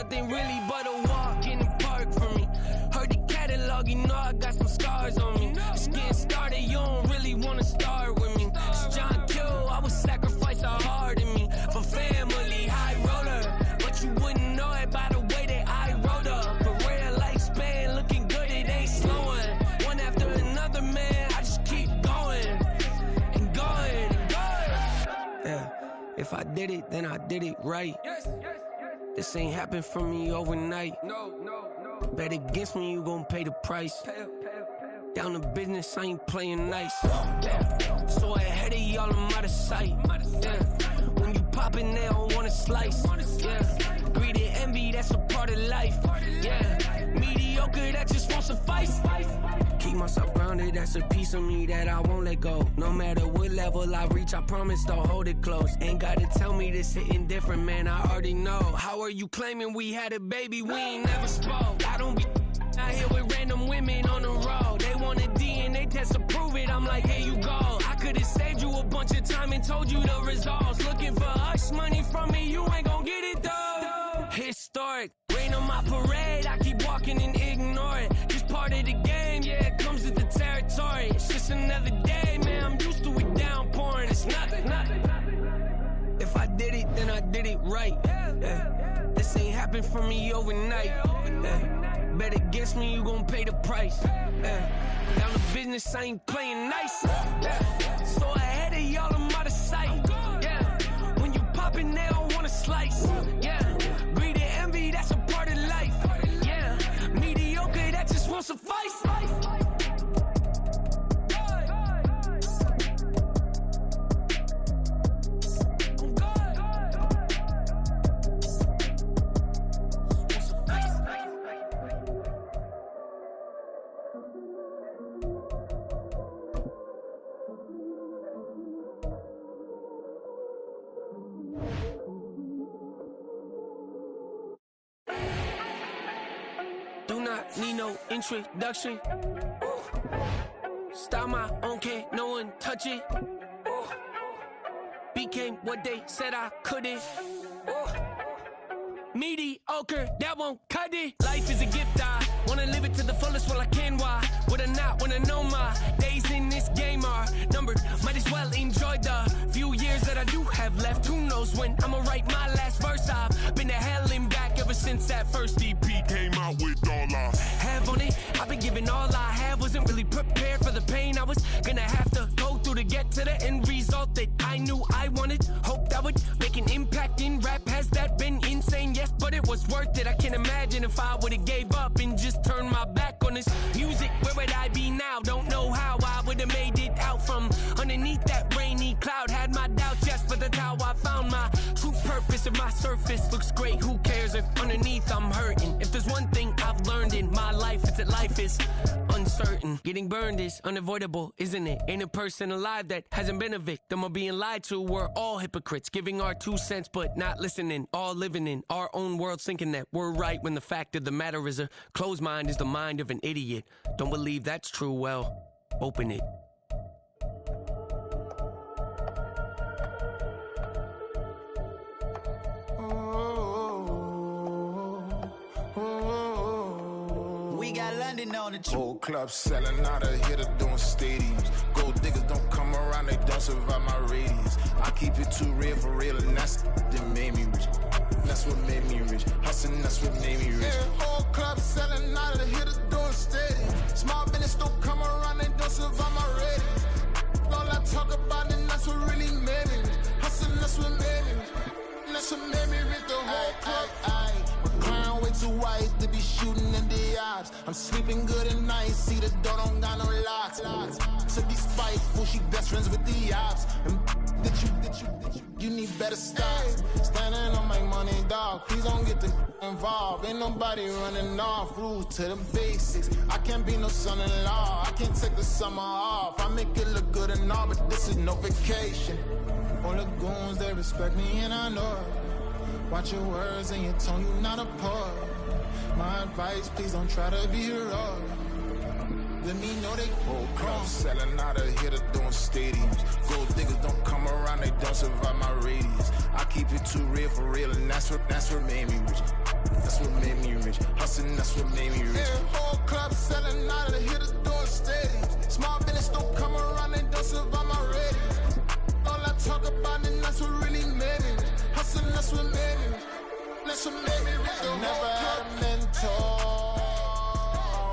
nothing really but a walk in the park for me. Heard the catalog, you know I got some scars on me. Just getting started, you don't really wanna start with me. It's John Q, I would sacrifice a heart in me for family, high roller. But you wouldn't know it by the way that I wrote up. A real lifespan, looking good, it ain't slowing. One after another, man, I just keep going and going and going. Yeah, if I did it, then I did it right. This ain't happened for me overnight. Bet against me, you gon' pay the price. Down to business, I ain't playing nice. So ahead of y'all, I'm out of sight. When you poppin', they don't wanna slice. Greed and envy, that's a part of life. Mediocre, that just won't suffice. Keep myself grounded, that's a piece of me that I won't let go. No matter what level I reach, I promise to hold it close. Ain't gotta tell me this hitting different, man, I already know. How are you claiming we had a baby, we ain't never spoke? I don't be out here with random women on the road. They want a DNA test to prove it, I'm like, here you go. I could've saved you a bunch of time and told you the results. Looking for hush money from me, you ain't gon' get it though. Historic, rain on my parade, I keep walking and ignore it. Just part of the game, yeah, it comes with the territory. It's just another day, man, I'm used to it downpouring. It's nothing. If I did it, then I did it right. This ain't happened for me overnight. Bet against me, you gon' pay the price. Down to business, I ain't playing nice. So ahead of y'all, I'm out of sight. When you poppin', they don't wanna slice. Greed and envy, that's a part of life. Mediocre, that just won't suffice. Do not need no introduction. Style my own, can't no one touch it. Became what they said I couldn't. Mediocre, that won't cut it. Life is a gift, I wanna live it to the fullest while I can. Why would I not wanna know my days in this game are numbered? Might as well enjoy the few years that I do have left. Who knows when I'ma write my last verse. I've been to hell and back ever since that first EP came out with all I have on it. I've been giving all I have, wasn't really prepared for the pain I was gonna have to go through to get to the end result that I knew I wanted. Hoped I would make an impact in rap. Has that been insane? Yes, but it was worth it. I can't imagine if I would've gave up and just turned my back on this music. Where would I be now? Don't know how I would've made it out from underneath that rainy cloud. Had my doubts, yes, but that's how I found my true purpose. If my surface looks great, who cares if underneath I'm hurting? If there's one thing I've learned in my life, it's that life is uncertain. Getting burned is unavoidable, isn't it? Ain't a person alive that hasn't been a victim of being lied to. We're all hypocrites, giving our 2 cents but not listening. All living in our own world, thinking that we're right when the fact of the matter is a closed mind is the mind of an idiot. Don't believe that's true? Well, open it. We got London on the trip. Whole club selling out of here to doing stadiums. Gold diggers don't come around, they don't survive my radius. I keep it too real for real, and that's that made me rich. That's what made me rich. Hustling, that's what made me rich. Yeah, whole club selling out of here to doing stadiums. Small business don't come around, they don't survive my radius. All I talk about, and that's what really made me rich. Hustling, that's what made me rich. That's what made me rich. The whole club. Crown way too white to be shooting in the odds. I'm sleeping good at night, see the door don't got no locks. To be spiteful, she best friends with the ops. And you need better stop. Standing on my money, dog. Please don't get the involved. Ain't nobody running off. Rules to the basics. I can't be no son-in-law. I can't take the summer off. I make it look good and all, but this is no vacation. All the goons, they respect me and I know it. Watch your words and your tone, you not a poet. My advice, please don't try to be heroic. Let me know they whole crowd selling out of here to doing stadiums. Gold diggers don't come around, they don't survive my radius. I keep it too real for real, and that's what made me rich. That's that's what made me rich. Yeah, whole club selling out of the hitters doing stadiums. Small business don't come around, they don't survive my ratings. All I talk about and that's what really made me rich. Hustling, that's what made me rich. That's what made me rich. Never had a mentor,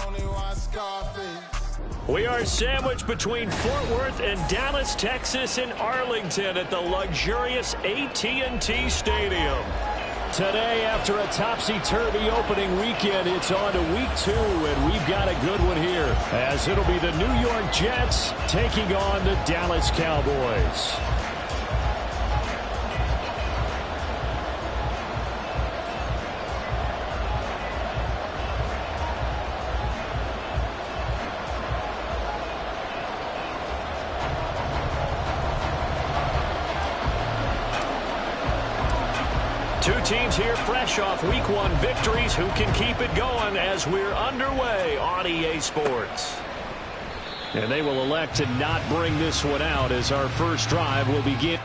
only one Scarface. We are sandwiched between Fort Worth and Dallas, Texas, and Arlington at the luxurious AT&T Stadium. Today, after a topsy-turvy opening weekend, it's on to week 2, and we've got a good one here, as it'll be the New York Jets taking on the Dallas Cowboys. Two teams here fresh off Week 1 victories. Who can keep it going as we're underway on EA Sports? And they will elect to not bring this one out as our first drive will begin.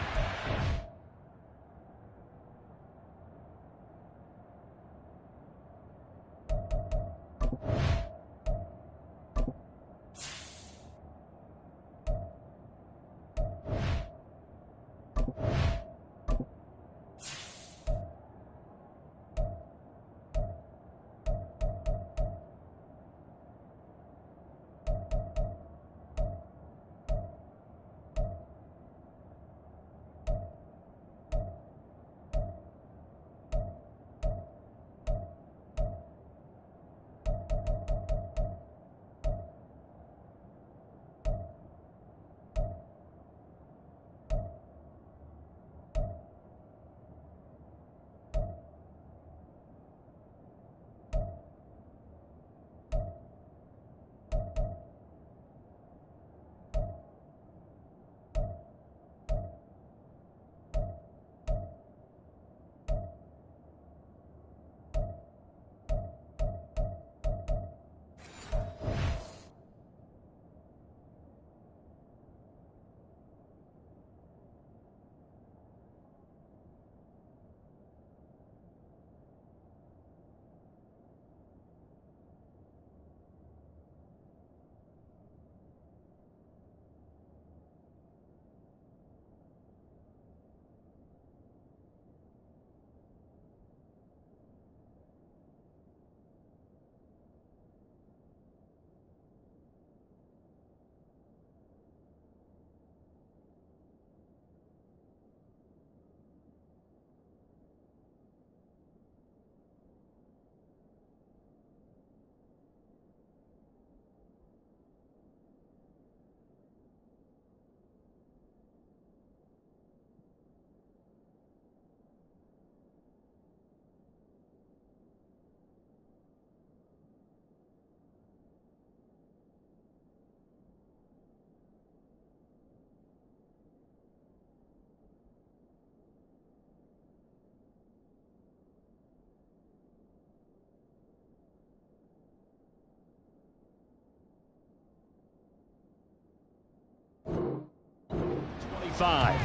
Five.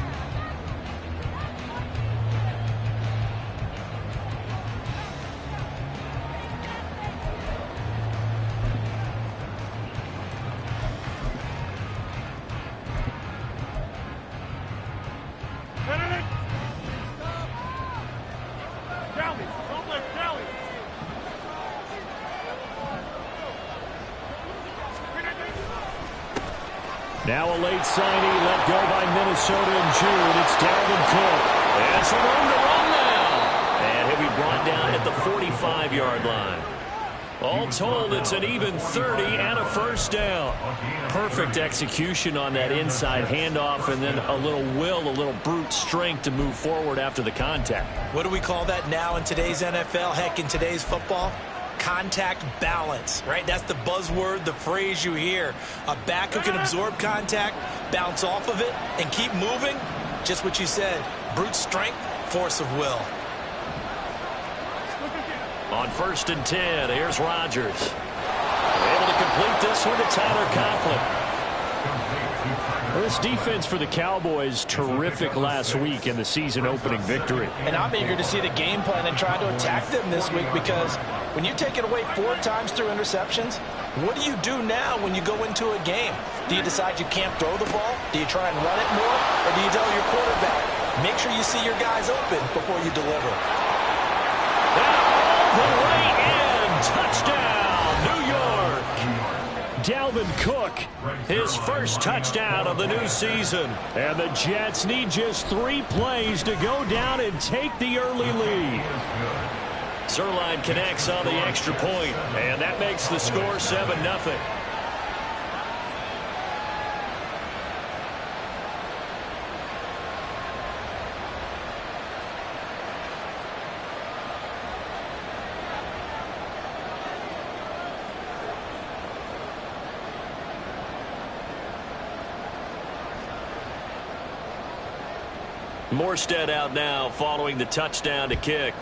Now a late signee let go by Minnesota in June. It's Dalvin Cook. And some room to run now. And he'll be brought down at the 45-yard line. All told, it's an even 30 and a first down. Perfect execution on that inside handoff, and then a little will, a little brute strength to move forward after the contact. What do we call that now in today's NFL? Heck, in today's football? Contact balance, right? That's the buzzword, the phrase you hear. A back who can absorb contact, bounce off of it, and keep moving. Just what you said. Brute strength, force of will. On 1st and 10, here's Rodgers. Able to complete this one to Tyler Conklin. Well, this defense for the Cowboys, terrific last week in the season-opening victory. And I'm eager to see the game plan and try to attack them this week because When you take it away 4 times through interceptions, what do you do now when you go into a game? Do you decide you can't throw the ball? Do you try and run it more? Or do you tell your quarterback, make sure you see your guys open before you deliver? All the way in. Touchdown, New York. Dalvin Cook, his first touchdown of the new season. And the Jets need just 3 plays to go down and take the early lead. Zerline connects on the extra point, and that makes the score 7-0. Morstead out now following the touchdown to kick.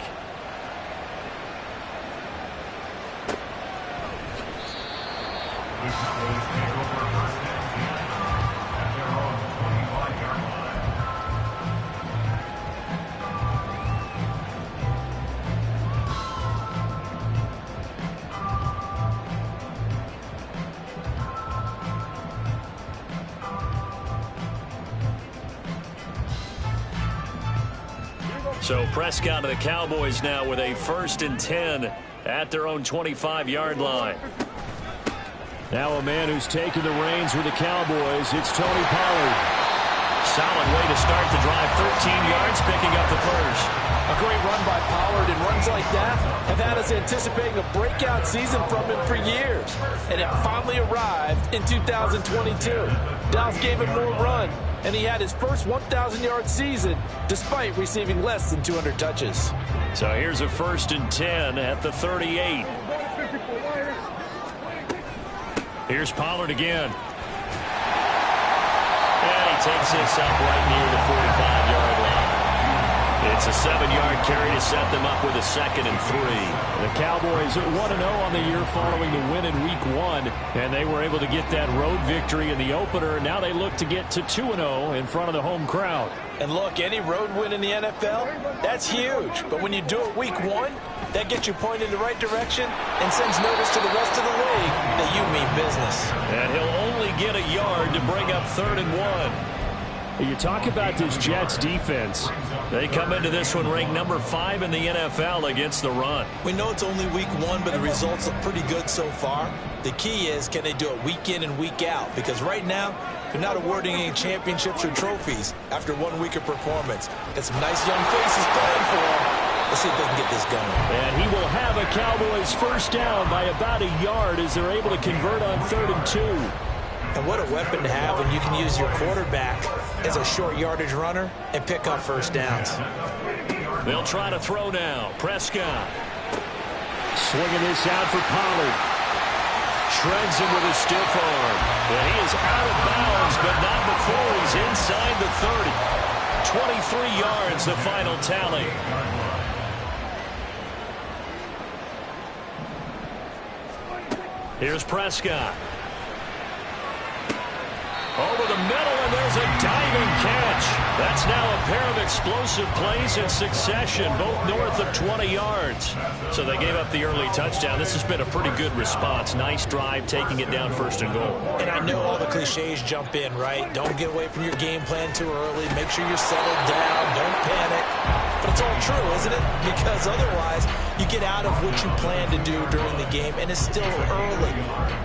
So Prescott and the Cowboys now with a 1st and 10 at their own 25-yard line. Now a man who's taken the reins with the Cowboys, it's Tony Pollard. Solid way to start the drive, 13 yards, picking up the first. A great run by Pollard, and runs like that have had us anticipating a breakout season from him for years. And it finally arrived in 2022. Dallas gave him more run, and he had his first 1,000-yard season despite receiving less than 200 touches. So here's a 1st and 10 at the 38. Here's Pollard again. And he takes this up right near the 45-yard line. It's a 7-yard carry to set them up with a 2nd and 3. The Cowboys 1-0 on the year following the win in Week 1, and they were able to get that road victory in the opener. Now they look to get to 2-0 in front of the home crowd. And look, any road win in the NFL, that's huge. But when you do it Week 1, that gets you pointed in the right direction and sends notice to the rest of the league that you mean business. And he'll only get a yard to bring up 3rd and 1. You talk about this Jets defense. They come into this one ranked number 5 in the NFL against the run. We know it's only Week 1, but the results look pretty good so far. The key is, can they do it week in and week out? Because right now, they're not awarding any championships or trophies after 1 week of performance. Got some nice young faces playing for them. Let's see if they can get this going. And he will have a Cowboys 1st down by about a yard as they're able to convert on 3rd and 2. And what a weapon to have when you can use your quarterback as a short yardage runner and pick up 1st downs. They'll try to throw now. Prescott swinging this out for Pollard. Shreds him with a stiff arm. And he is out of bounds, but not before he's inside the 30. 23 yards, the final tally. Here's Prescott. Over the middle, and there's a diving catch. That's now a pair of explosive plays in succession, both north of 20 yards. So they gave up the early touchdown. This has been a pretty good response. Nice drive, taking it down 1st and goal. And I know all the cliches jump in, right? Don't get away from your game plan too early. Make sure you're settled down. Don't panic. But it's all true, isn't it? Because otherwise, you get out of what you plan to do during the game, and it's still early.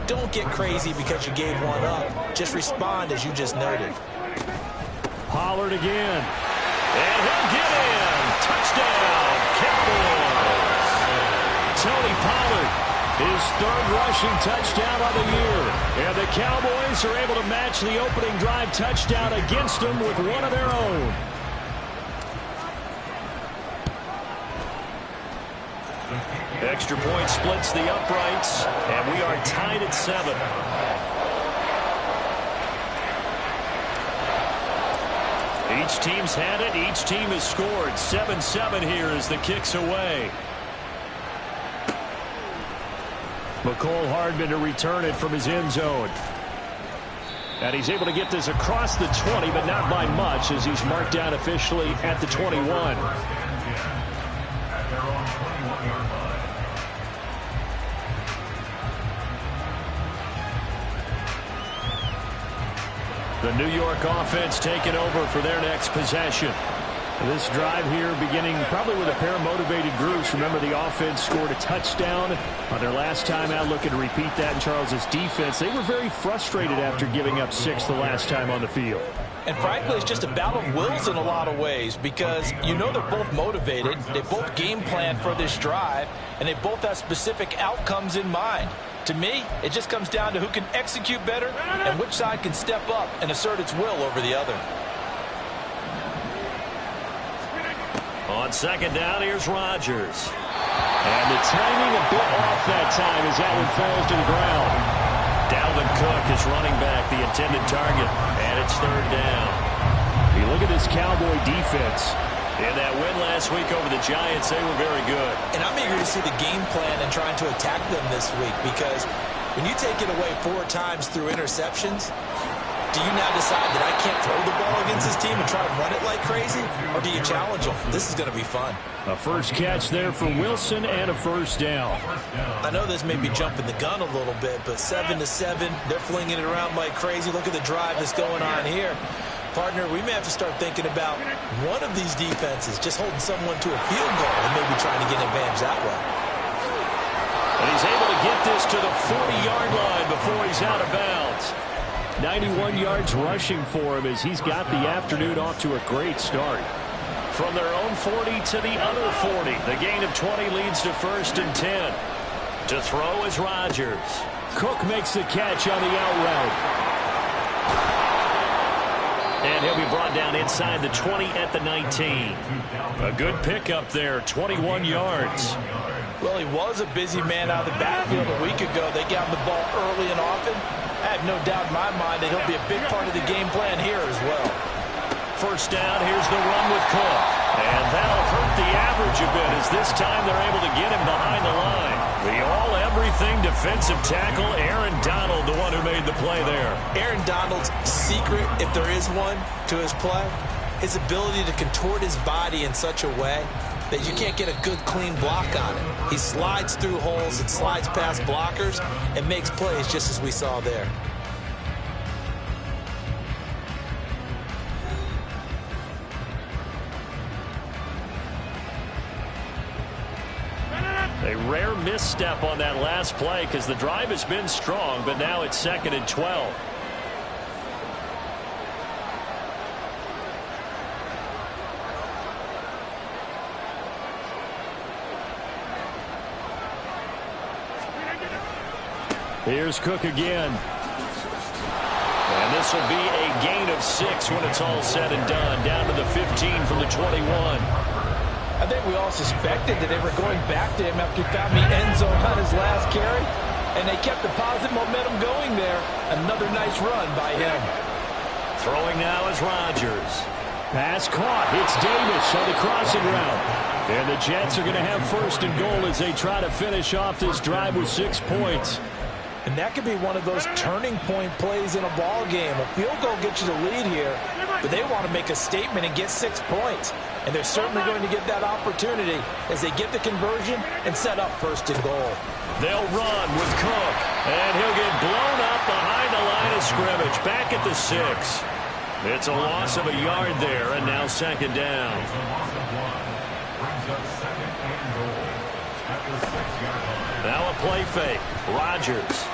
Don't get crazy because you gave one up. Just respond as you just noted. Pollard again. And he'll get in. Touchdown, Cowboys. Tony Pollard, his 3rd rushing touchdown of the year. And the Cowboys are able to match the opening drive touchdown against them with one of their own. Extra point splits the uprights, and we are tied at 7. Each team's had it. Each team has scored. 7-7 here as the kick's away. McCole Hardman to return it from his end zone. And he's able to get this across the 20, but not by much as he's marked down officially at the 21. The New York offense taking over for their next possession. This drive here beginning probably with a pair of motivated groups. Remember, the offense scored a touchdown on their last time out, looking to repeat that in Charles's defense. They were very frustrated after giving up 6 the last time on the field. And frankly, it's just a battle of wills in a lot of ways because you know they're both motivated. They both game plan for this drive, and they both have specific outcomes in mind. To me, it just comes down to who can execute better and which side can step up and assert its will over the other. On second down, here's Rodgers. And the timing a bit off that time as that one falls to the ground. Dalvin Cook is running back, the intended target, and it's third down. You look at this Cowboy defense. In that win last week over the Giants, they were very good. And I'm eager to see the game plan and trying to attack them this week because when you take it away 4 times through interceptions, do you now decide that I can't throw the ball against this team and try to run it like crazy? Or do you challenge them? This is going to be fun. A first catch there for Wilson and a first down. I know this may be jumping the gun a little bit, but 7-7, they're flinging it around like crazy. Look at the drive that's going on here. Partner, we may have to start thinking about one of these defenses just holding someone to a field goal and maybe trying to get an advantage that way. And he's able to get this to the 40-yard line before he's out of bounds. 91 yards rushing for him as he's got the afternoon off to a great start. From their own 40 to the other 40. The gain of 20 leads to first and 10. To throw is Rodgers. Cook makes the catch on the out route. And he'll be brought down inside the 20 at the 19. A good pickup there, 21 yards. Well, he was a busy man out of the backfield a week ago. They got him the ball early and often. I have no doubt in my mind that he'll be a big part of the game plan here as well. First down, here's the run with Cook. And that'll hurt the average a bit as this time they're able to get him behind the line. The all-everything defensive tackle, Aaron Donald, the one who made the play there. Aaron Donald's secret, if there is one, to his play, his ability to contort his body in such a way that you can't get a good, clean block on it. He slides through holes and slides past blockers and makes plays just as we saw there. A rare misstep on that last play because the drive has been strong, but now it's 2nd and 12. Here's Cook again. And this will be a gain of 6 when it's all said and done. Down to the 15 from the 21. I think we all suspected that they were going back to him after he found the end zone on his last carry. And they kept the positive momentum going there. Another nice run by him. Throwing now is Rodgers. Pass caught. It's Davis on the crossing route. And the Jets are going to have first and goal as they try to finish off this drive with 6 points. And that could be one of those turning point plays in a ball game. A field goal gets you the lead here, but they want to make a statement and get 6 points. And they're certainly going to get that opportunity as they get the conversion and set up first and goal. They'll run with Cook, and he'll get blown up behind the line of scrimmage, back at the 6. It's a loss of a yard there, and now 2nd down. Now a play fake. Rodgers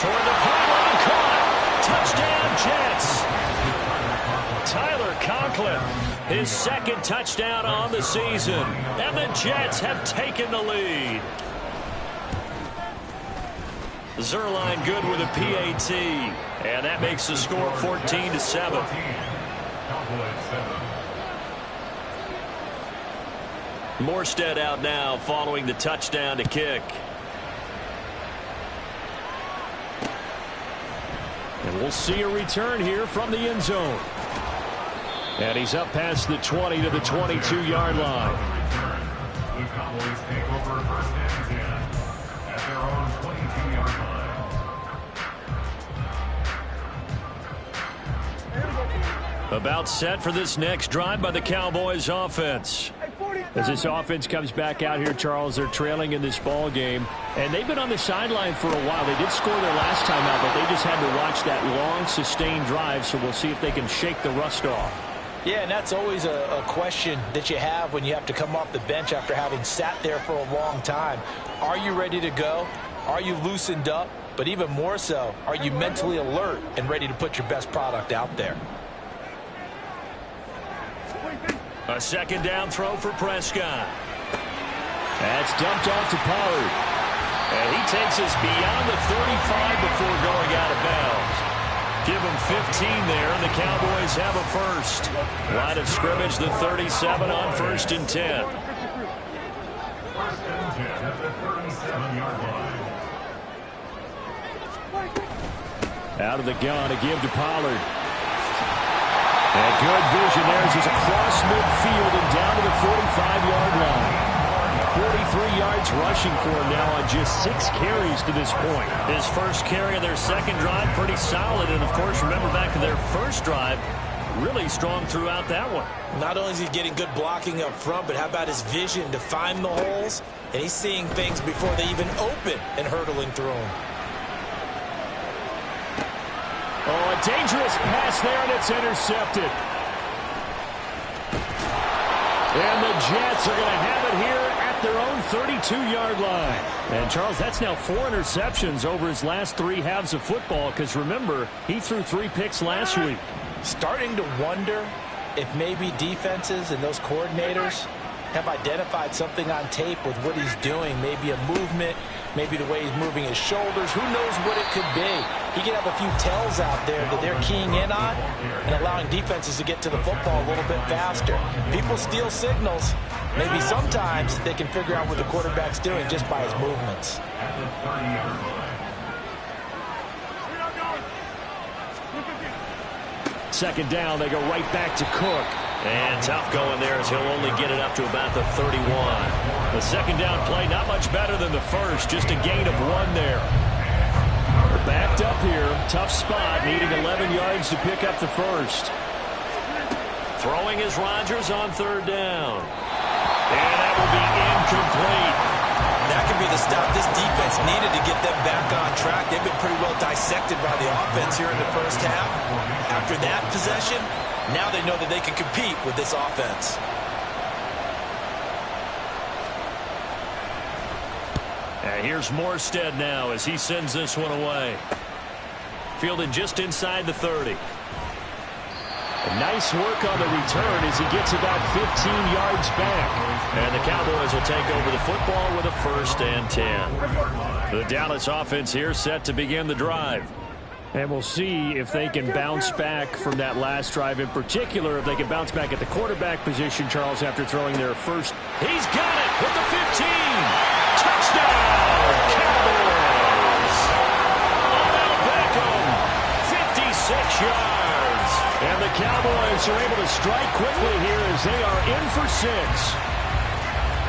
toward the pylon, caught. Touchdown, Jets. Tyler Conklin, his 2nd touchdown on the season. And the Jets have taken the lead. Zerline good with a PAT. And that makes the score 14-7. Morstead out now following the touchdown to kick. And we'll see a return here from the end zone. And he's up past the 20 to the 22-yard line. The Cowboys take over first and 10 at their own 22-yard line. About set for this next drive by the Cowboys offense. As this offense comes back out here, Charles, they're trailing in this ball game, and they've been on the sideline for a while. They did score their last time out, but they just had to watch that long, sustained drive, so we'll see if they can shake the rust off. Yeah, and that's always a question that you have when you have to come off the bench after having sat there for a long time. Are you ready to go? Are you loosened up? But even more so, are you mentally alert and ready to put your best product out there? A second down throw for Prescott. That's dumped off to Pollard. And he takes us beyond the 35 before going out of bounds. Give him 15 there, and the Cowboys have a first. Line of scrimmage, the 37 on 1st and 10. Out of the gun, a give to Pollard. And good vision there as he's across midfield and down to the 45-yard line. 43 yards rushing for him now on just 6 carries to this point. His first carry of their second drive, pretty solid. And, of course, remember back to their first drive, really strong throughout that one. Not only is he getting good blocking up front, but how about his vision to find the holes? And he's seeing things before they even open and hurtling through them. Oh, a dangerous pass there, and it's intercepted. And the Jets are going to have it here at their own 32-yard line. And, Charles, that's now 4 interceptions over his last 3 halves of football, because, remember, he threw 3 picks last week. Starting to wonder if maybe defenses and those coordinators have identified something on tape with what he's doing. Maybe a movement, maybe the way he's moving his shoulders. Who knows what it could be? He could have a few tells out there that they're keying in on and allowing defenses to get to the football a little bit faster. People steal signals. Maybe sometimes they can figure out what the quarterback's doing just by his movements. Second down, they go right back to Cook. And tough going there as he'll only get it up to about the 31. The second down play, not much better than the first, just a gain of 1 there. They're backed up here, tough spot, needing 11 yards to pick up the first. Throwing is Rodgers on 3rd down. And that will be incomplete. That could be the stop this defense needed to get them back on track. They've been pretty well dissected by the offense here in the first half. After that possession, now they know that they can compete with this offense. And here's Morstead now as he sends this one away. Fielded just inside the 30. Nice work on the return as he gets about 15 yards back. And the Cowboys will take over the football with a 1st and 10. The Dallas offense here set to begin the drive. And we'll see if they can bounce back from that last drive, in particular, if they can bounce back at the quarterback position, Charles, after throwing their first. He's got it with the 15. Touchdown, Cowboys. Odell Beckham, 56 yards. And the Cowboys are able to strike quickly here as they are in for 6.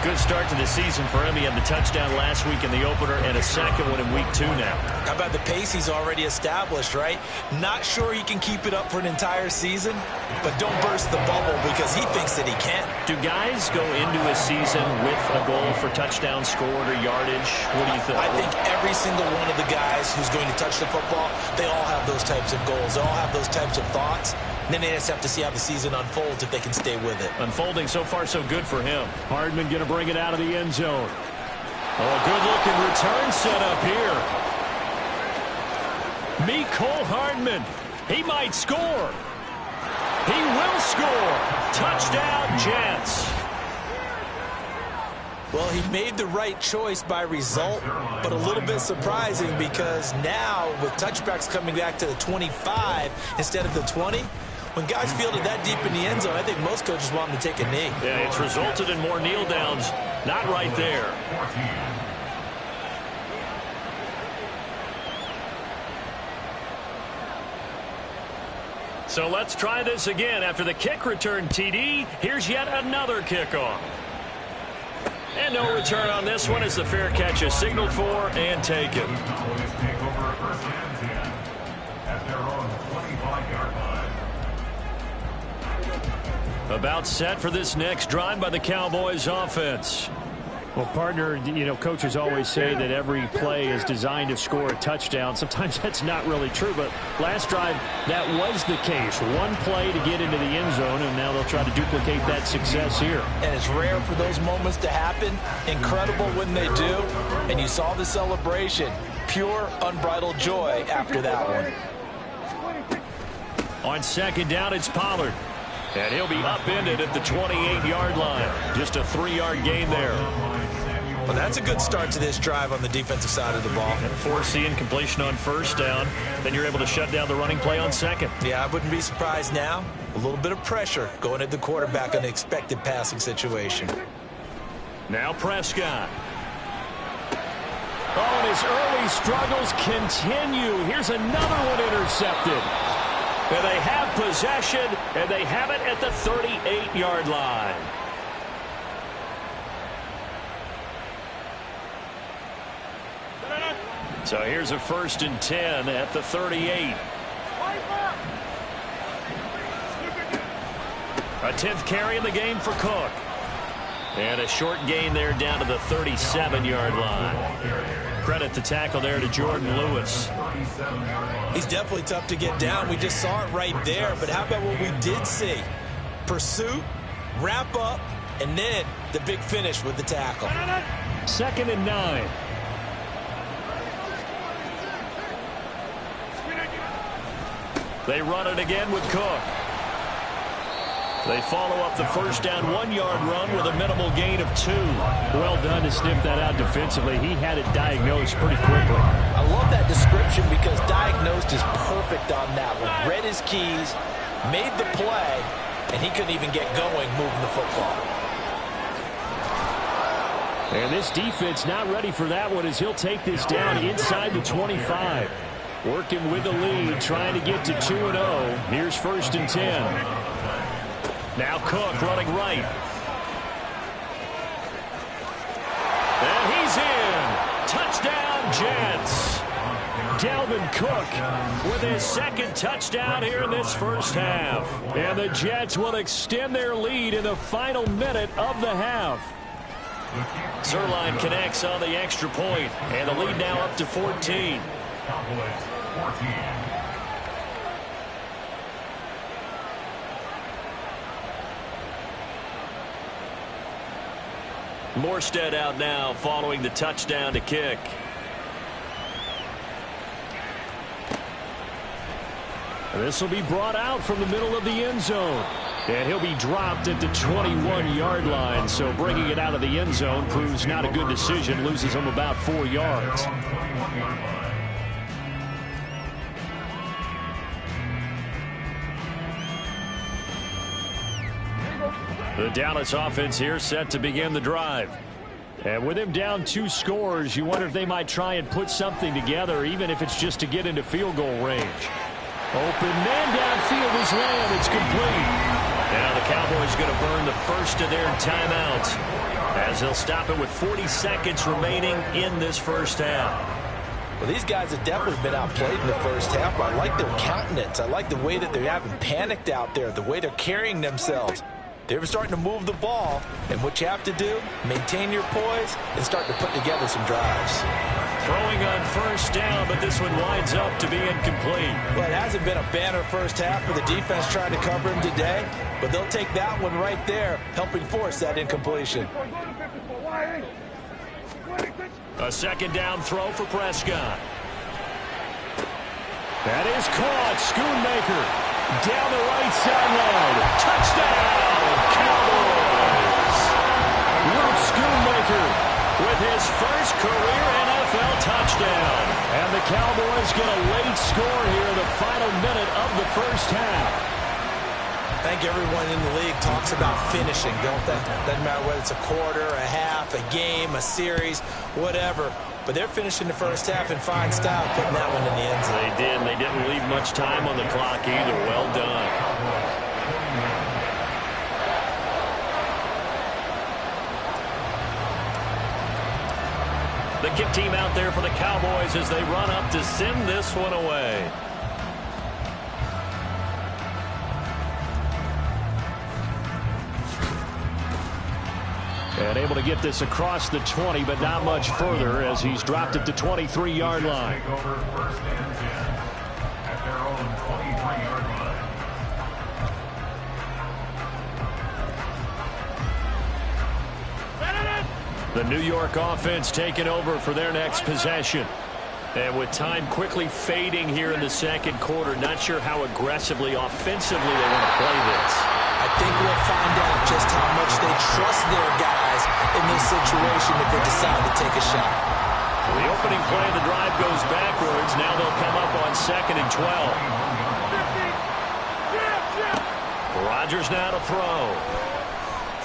Good start to the season for him. He had the touchdown last week in the opener and a second one in week 2 now. How about the pace he's already established, right? Not sure he can keep it up for an entire season, but don't burst the bubble because he thinks that he can. Do guys go into a season with a goal for touchdown scored or yardage? What do you think? I think every single one of the guys who's going to touch the football, they all have those types of goals. They all have those types of thoughts. And then they just have to see how the season unfolds if they can stay with it. Unfolding so far so good for him. Hardman going to bring it out of the end zone. Oh, a good-looking return set up here. Mecole Hardman. He might score. He will score. Touchdown, Jets. Well, he made the right choice by result, but a little bit surprising because now with touchbacks coming back to the 25 instead of the 20, when guys fielded that deep in the end zone, I think most coaches want them to take a knee. Yeah, it's resulted in more kneel downs. Not right there. So let's try this again. After the kick return TD, here's yet another kickoff. And no return on this one as the fair catch is signaled for and taken. About set for this next drive by the Cowboys offense. Well, partner, you know, coaches always say that every play is designed to score a touchdown. Sometimes that's not really true, but last drive, that was the case. One play to get into the end zone, and now they'll try to duplicate that success here. And it's rare for those moments to happen. Incredible when they do. And you saw the celebration. Pure, unbridled joy after that one. On second down, it's Pollard. And he'll be upended at the 28-yard line. Just a 3-yard gain there. Well, that's a good start to this drive on the defensive side of the ball. And forcing completion on first down. Then you're able to shut down the running play on second. Yeah, I wouldn't be surprised now. A little bit of pressure going at the quarterback in an expected passing situation. Now Prescott. Oh, and his early struggles continue. Here's another one intercepted. And they have possession, and they have it at the 38-yard line. So here's a 1st and 10 at the 38. A 10th carry in the game for Cook. And a short gain there down to the 37-yard line. Credit the tackle there to Jordan Lewis. He's definitely tough to get down. We just saw it right there. But how about what we did see? Pursuit, wrap up, and then the big finish with the tackle. 2nd and 9. They run it again with Cook. They follow up the first down 1-yard run with a minimal gain of 2. Well done to sniff that out defensively. He had it diagnosed pretty quickly. I love that description because diagnosed is perfect on that one. Read his keys, made the play, and he couldn't even get going moving the football. And this defense not ready for that one as he'll take this down inside the 25. Working with the lead, trying to get to 2-0. Here's 1st and 10. Now Cook running right. And he's in. Touchdown, Jets. Dalvin Cook with his 2nd touchdown here in this first half. And the Jets will extend their lead in the final minute of the half. Zerline connects on the extra point, and the lead now up to 14. Morstead out now following the touchdown to kick. This will be brought out from the middle of the end zone. And he'll be dropped at the 21-yard line. So bringing it out of the end zone proves not a good decision. Loses him about 4 yards. The Dallas offense here set to begin the drive. And with him down 2 scores, you wonder if they might try and put something together, even if it's just to get into field goal range. Open man downfield is Lamb. It's complete. Now the Cowboys going to burn the first of their timeouts as they'll stop it with 40 seconds remaining in this first half. Well, these guys have definitely been outplayed in the first half. I like their countenance. I like the way that they haven't panicked out there, the way they're carrying themselves. They're starting to move the ball, and what you have to do, maintain your poise and start to put together some drives. Throwing on first down, but this one winds up to be incomplete. Well, it hasn't been a banner first half for the defense trying to cover him today, but they'll take that one right there, helping force that incompletion. A 2nd down throw for Prescott. That is caught. Schoonmaker down the right sideline. Touchdown, Cowboys. Luke Schoonmaker with his first career NFL touchdown. And the Cowboys get a late score here in the final minute of the first half. I think everyone in the league talks about finishing, don't they? Doesn't matter whether it's a quarter, a half, a game, a series, whatever. But they're finishing the first half in fine style, putting that one in the end zone. They did, and they didn't leave much time on the clock either. Well done. The kick team out there for the Cowboys as they run up to send this one away. And able to get this across the 20, but not much further as he's dropped it to 23-yard line. The New York offense taking over for their next possession. And with time quickly fading here in the second quarter, not sure how aggressively, offensively they want to play this. I think we'll find out just how much they trust their guys in this situation if they decide to take a shot. The opening play of the drive goes backwards. Now they'll come up on 2nd and 12. Rodgers now to throw.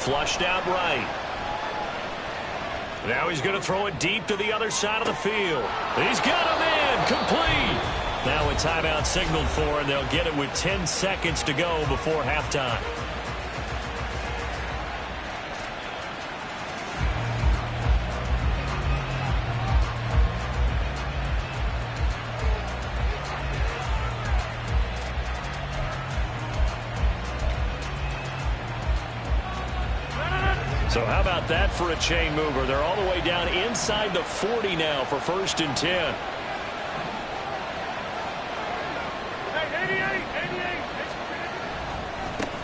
Flushed out right. Now he's going to throw it deep to the other side of the field. He's got him in. Complete. Now a timeout signaled for, and they'll get it with 10 seconds to go before halftime. So how about that for a chain mover? They're all the way down inside the 40 now for 1st and 10.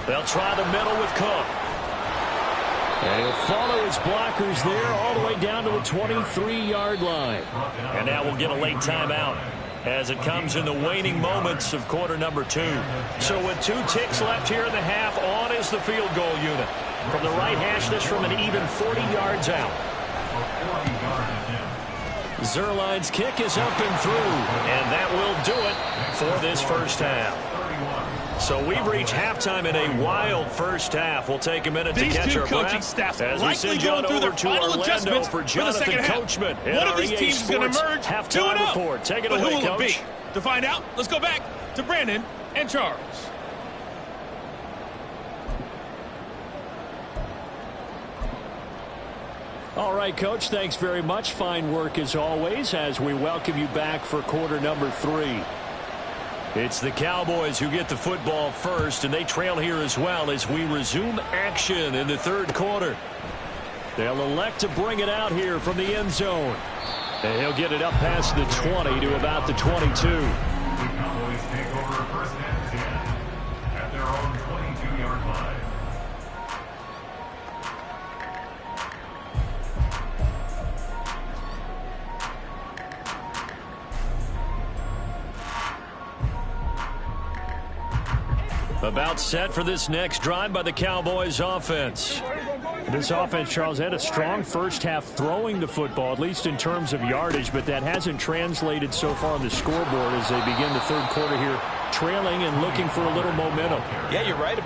They'll try the middle with Cook. And he'll follow his blockers there all the way down to the 23-yard line. And now we'll get a late timeout as it comes in the waning moments of quarter number 2. So with 2 ticks left here in the half, on is the field goal unit. From the right hash, this from an even 40 yards out. Zerline's kick is up and through, and that will do it for this first half. So we've reached halftime in a wild first half. We'll take a minute to catch our breath as we send John over to Orlando for Jonathan Coachman. One of these teams is going to emerge 2-0. Report. Take it but away, who will Coach. it be? To find out, let's go back to Brandon and Charles. All right, Coach, thanks very much. Fine work as always as we welcome you back for quarter number 3. It's the Cowboys who get the football first, and they trail here as well as we resume action in the third quarter. They'll elect to bring it out here from the end zone. And he'll get it up past the 20 to about the 22. The Cowboys take over 1st and 10 at their own 22-yard line. About set for this next drive by the Cowboys offense. This offense, Charles, had a strong first half throwing the football, at least in terms of yardage, but that hasn't translated so far on the scoreboard as they begin the third quarter here, trailing and looking for a little momentum. Yeah, you're right.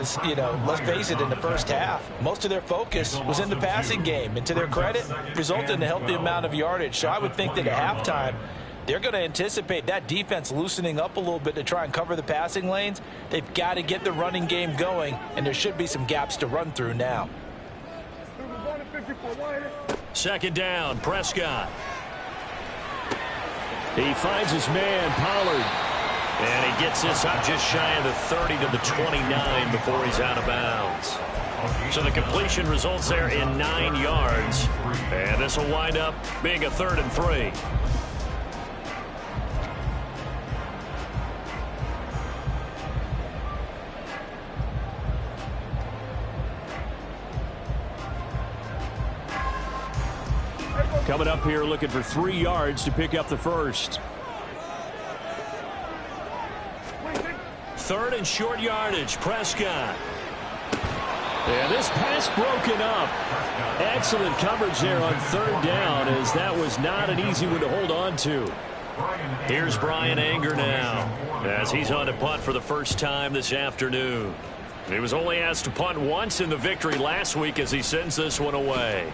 because, you know, let's face it, in the first half, most of their focus was in the passing game. And to their credit, resulted in a healthy amount of yardage. So I would think that at halftime, they're going to anticipate that defense loosening up a little bit to try and cover the passing lanes. They've got to get the running game going, and there should be some gaps to run through now. Second down, Prescott. He finds his man, Pollard. And he gets this up just shy of the 30 to the 29 before he's out of bounds. So the completion results there in 9 yards. And this will wind up being a 3rd and 3. Coming up here looking for 3 yards to pick up the first. 3rd and short yardage, Prescott. And this pass broken up. Excellent coverage there on 3rd down, as that was not an easy one to hold on to. Here's Brian Anger now, as he's on to punt for the first time this afternoon. He was only asked to punt once in the victory last week as he sends this one away.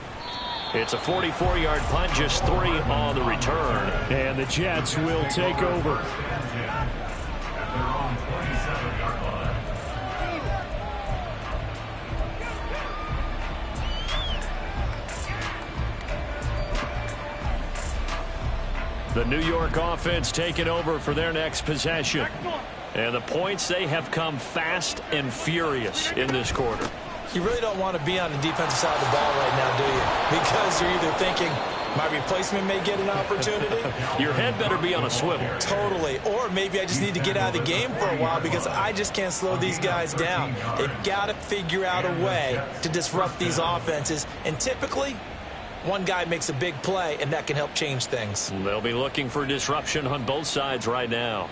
It's a 44-yard punt, just 3 on the return. And the Jets will take over. The New York offense taking over for their next possession. And the points, they have come fast and furious in this quarter. You really don't want to be on the defensive side of the ball right now, do you? Because you're either thinking, my replacement may get an opportunity. Your head better be on a swivel. Totally. Or maybe I just need to get out of the game for a while because I just can't slow these guys down. They've got to figure out a way to disrupt these offenses. And typically, one guy makes a big play, and that can help change things. They'll be looking for disruption on both sides right now.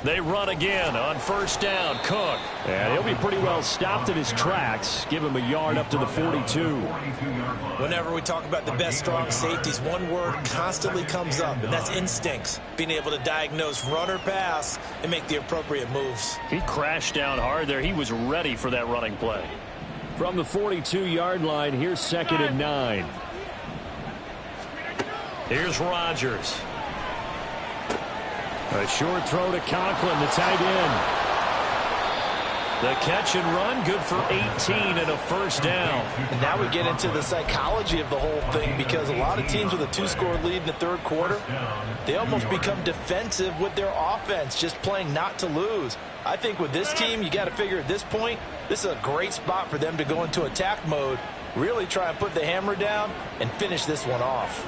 They run again on 1st down. Cook. And he'll be pretty well stopped in his tracks. Give him a yard up to the 42. Whenever we talk about the best strong safeties, one word constantly comes up, and that's instincts. Being able to diagnose run or pass and make the appropriate moves. He crashed down hard there. He was ready for that running play. From the 42-yard line, here's 2nd and 9. Here's Rodgers. A short throw to Conklin, the tight end. The catch and run, good for 18 and a 1st down. And now we get into the psychology of the whole thing, because a lot of teams with a 2-score lead in the 3rd quarter, they almost become defensive with their offense, just playing not to lose. I think with this team, you got to figure at this point, this is a great spot for them to go into attack mode, really try and put the hammer down and finish this one off.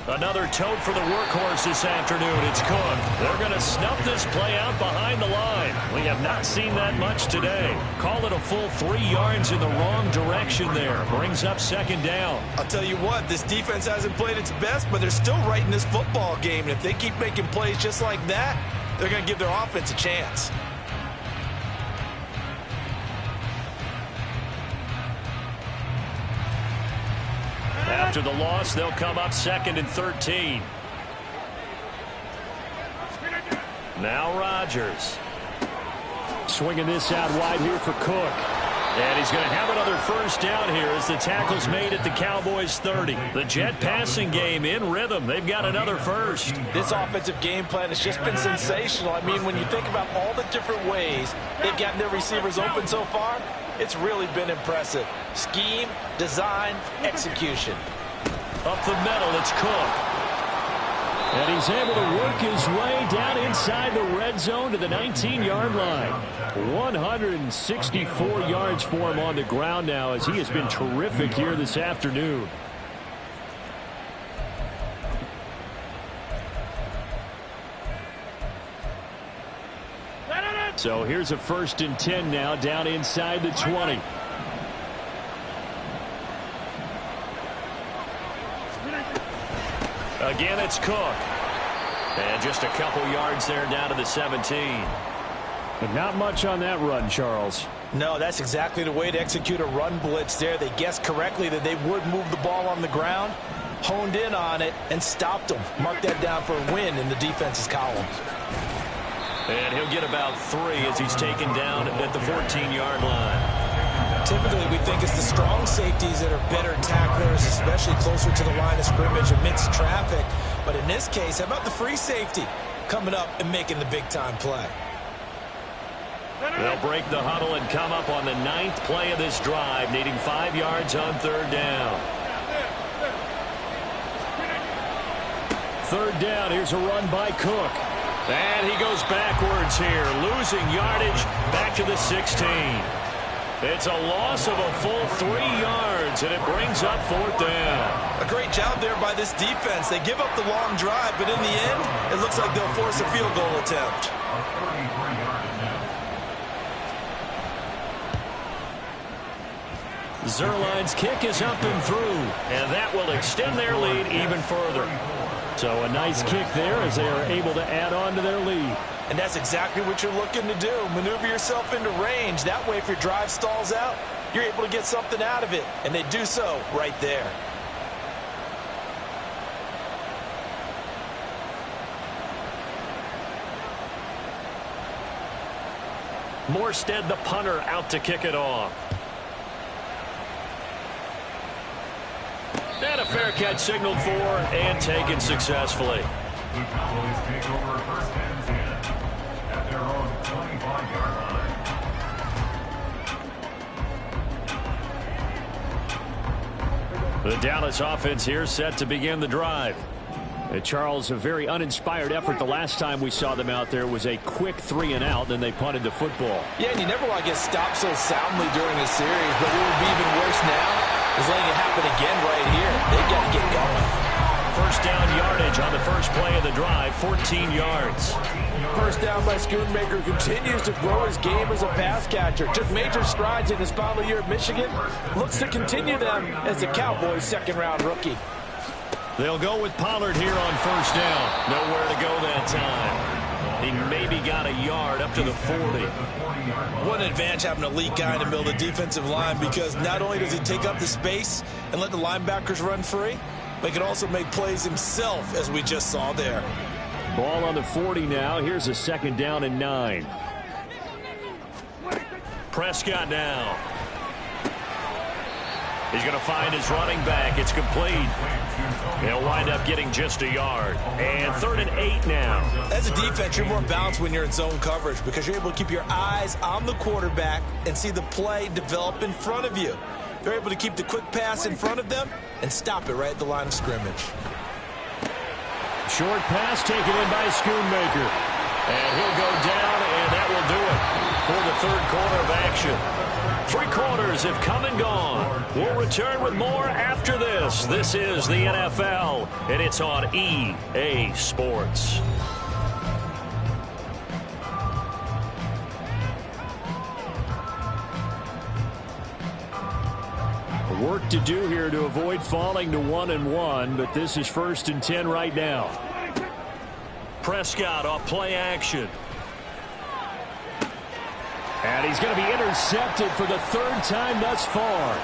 Another tote for the workhorse this afternoon. It's Cook. They're going to snuff this play out behind the line. We have not seen that much today. Call it a full 3 yards in the wrong direction there. Brings up 2nd down. I'll tell you what, this defense hasn't played its best, but they're still right in this football game. And if they keep making plays just like that, they're going to give their offense a chance. After the loss, they'll come up 2nd and 13. Now Rodgers. Swinging this out wide here for Cook. And he's going to have another 1st down here as the tackle's made at the Cowboys' 30. The Jet passing game in rhythm. They've got another 1st. This offensive game plan has just been sensational. I mean, when you think about all the different ways they've gotten their receivers open so far, it's really been impressive. Scheme, design, execution. Up the middle, it's Cook. And he's able to work his way down inside the red zone to the 19-yard line. 164 yards for him on the ground now, as he has been terrific here this afternoon. So here's a 1st and 10 now, down inside the 20. Again, it's Cook. And just a couple yards there down to the 17. But not much on that run, Charles. No, that's exactly the way to execute a run blitz there. They guessed correctly that they would move the ball on the ground, honed in on it, and stopped them. Mark that down for a win in the defense's column. And he'll get about 3 as he's taken down at the 14-yard line. Typically, we think it's the strong safeties that are better tacklers, especially closer to the line of scrimmage amidst traffic. But in this case, how about the free safety coming up and making the big-time play? They'll break the huddle and come up on the 9th play of this drive, needing 5 yards on 3rd down. 3rd down, here's a run by Cook. And he goes backwards here, losing yardage back to the 16. It's a loss of a full 3 yards, and it brings up 4th down. A great job there by this defense. They give up the long drive, but in the end, it looks like they'll force a field goal attempt. Zerline's kick is up and through, and that will extend their lead even further. So a nice kick there as they are able to add on to their lead. And that's exactly what you're looking to do. Maneuver yourself into range. That way, if your drive stalls out, you're able to get something out of it. And they do so right there. Morstead, the punter, out to kick it off. And a fair catch signaled for and taken successfully. The Cowboys take over 1st and 10 at their own 25-yard line. The Dallas offense here set to begin the drive. Charles, a very uninspired effort the last time we saw them out there was a quick 3-and-out, then they punted the football. Yeah, and you never want to get stopped so soundly during a series, but what would be even worse now is letting it happen again right here. They've got to get going. 1st down yardage on the first play of the drive, 14 yards. 1st down by Schoonmaker continues to grow his game as a pass catcher. Took major strides in his final year at Michigan. Looks to continue them as the Cowboys' 2nd-round rookie. They'll go with Pollard here on 1st down. Nowhere to go that time. He maybe got a yard up to the 40. What an advantage having an elite guy in the middle of the defensive line, because not only does he take up the space and let the linebackers run free, but he can also make plays himself, as we just saw there. Ball on the 40 now. Here's a 2nd down and 9. Prescott now. He's going to find his running back. It's complete. They'll wind up getting just a yard. And 3rd and 8 now. As a defense, you're more balanced when you're in zone coverage because you're able to keep your eyes on the quarterback and see the play develop in front of you. They're able to keep the quick pass in front of them and stop it right at the line of scrimmage. Short pass taken in by Schoonmaker. And he'll go down, and that will do it for the 3rd quarter of action. 3 quarters have come and gone. We'll return with more after this. This is the NFL, and it's on EA Sports. Work to do here to avoid falling to 1-1, but this is 1st and 10 right now. Prescott off play action. And he's going to be intercepted for the 3rd time thus far.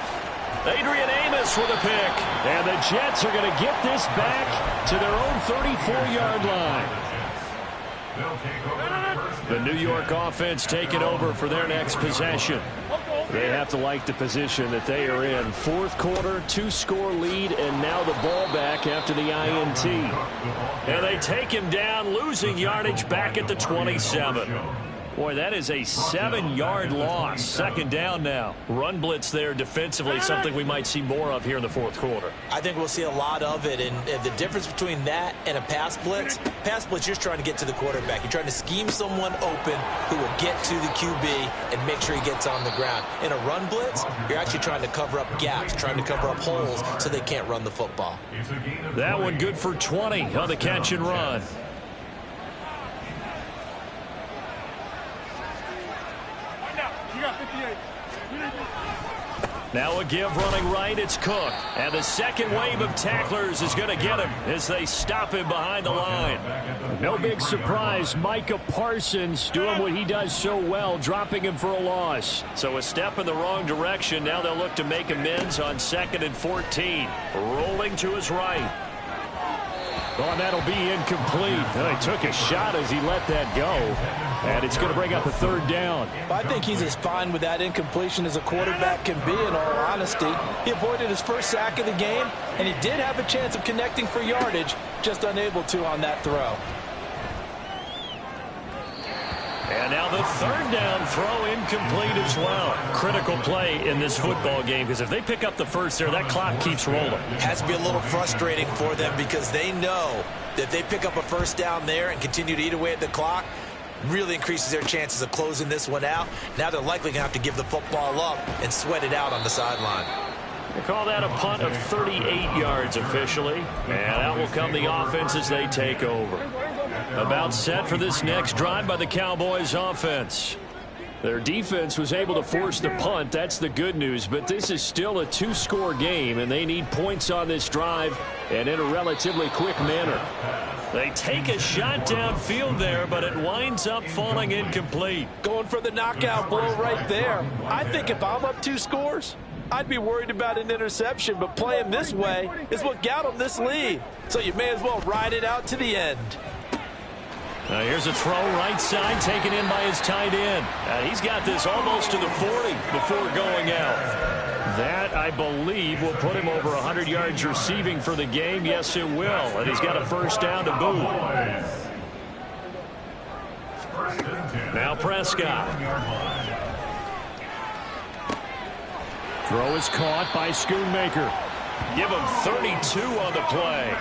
Adrian Amos with a pick. And the Jets are going to get this back to their own 34-yard line. The New York offense taking over for their next possession. They have to like the position that they are in. 4th quarter, 2-score lead, and now the ball back after the INT. And they take him down, losing yardage back at the 27. Boy, that is a 7-yard loss. 2nd down now. Run blitz there defensively, something we might see more of here in the 4th quarter. I think we'll see a lot of it, and the difference between that and a pass blitz, you're just trying to get to the quarterback. You're trying to scheme someone open who will get to the QB and make sure he gets on the ground. In a run blitz, you're actually trying to cover up gaps, trying to cover up holes so they can't run the football. That one good for 20 on the catch and run. Now a give running right, it's Cook. And the second wave of tacklers is going to get him as they stop him behind the line. No big surprise, Micah Parsons doing what he does so well, dropping him for a loss. So a step in the wrong direction. Now they'll look to make amends on 2nd and 14. Rolling to his right. Oh, and that'll be incomplete. He took a shot as he let that go. And it's going to bring up a 3rd down. I think he's as fine with that incompletion as a quarterback can be, in all honesty. He avoided his first sack of the game, and he did have a chance of connecting for yardage, just unable to on that throw. And now the 3rd down throw incomplete as well. Critical play in this football game, because if they pick up the first there, that clock keeps rolling. Has to be a little frustrating for them because they know that if they pick up a first down there and continue to eat away at the clock, really increases their chances of closing this one out. Now they're likely going to have to give the football up and sweat it out on the sideline. They call that a punt of 38 yards officially. And out will come the offense as they take over. About set for this next drive by the Cowboys offense. Their defense was able to force the punt. That's the good news. But this is still a 2-score game, and they need points on this drive and in a relatively quick manner. They take a shot downfield there, but it winds up falling incomplete. Going for the knockout blow right there. I think if I'm up 2 scores, I'd be worried about an interception, but playing this way is what got them this lead. So you may as well ride it out to the end. Now here's a throw right side taken in by his tight end. He's got this almost to the 40 before going out. That, I believe, will put him over 100 yards receiving for the game. Yes, it will. And he's got a first down to boot. Now Prescott. Throw is caught by Schoonmaker. Give him 32 on the play.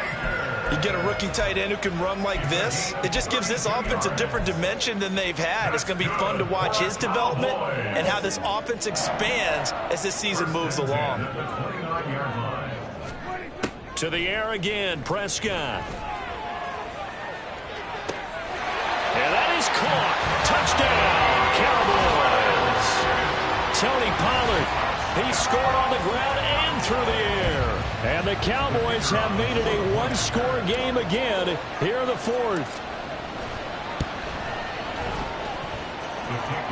You get a rookie tight end who can run like this, it just gives this offense a different dimension than they've had. It's going to be fun to watch his development and how this offense expands as this season moves along. To the air again, Prescott. And that is caught. Touchdown, Cowboys. Tony Pollard. He scored on the ground and through the air. And the Cowboys have made it a 1-score game again here in the 4th.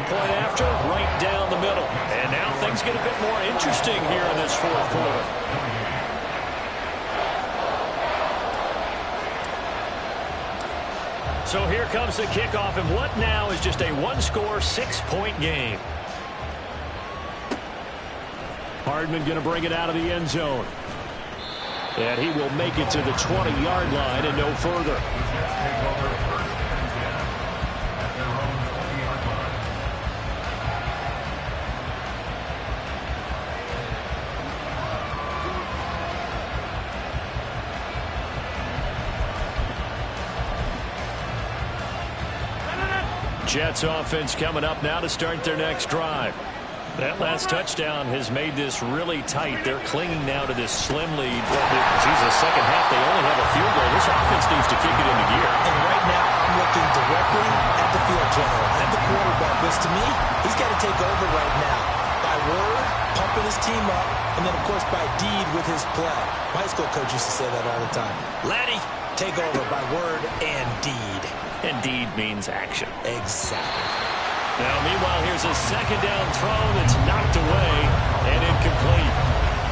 Point after, right down the middle. And now things get a bit more interesting here in this 4th quarter. So here comes the kickoff, and what now is just a 1-score, 6-point game. Hardman going to bring it out of the end zone. And he will make it to the 20-yard line and no further. Jets offense coming up now to start their next drive. That last touchdown has made this really tight. They're clinging now to this slim lead. Jesus, second half, they only have a field goal. This offense needs to kick it into gear. And right now, I'm looking directly at the field general, at the quarterback, because to me, he's got to take over right now. By word, pumping his team up, and then, of course, by deed with his play. My high school coach used to say that all the time. Laddie, take over by word and deed. And deed means action. Exactly. Now, meanwhile, here's a second down throw that's knocked away and incomplete.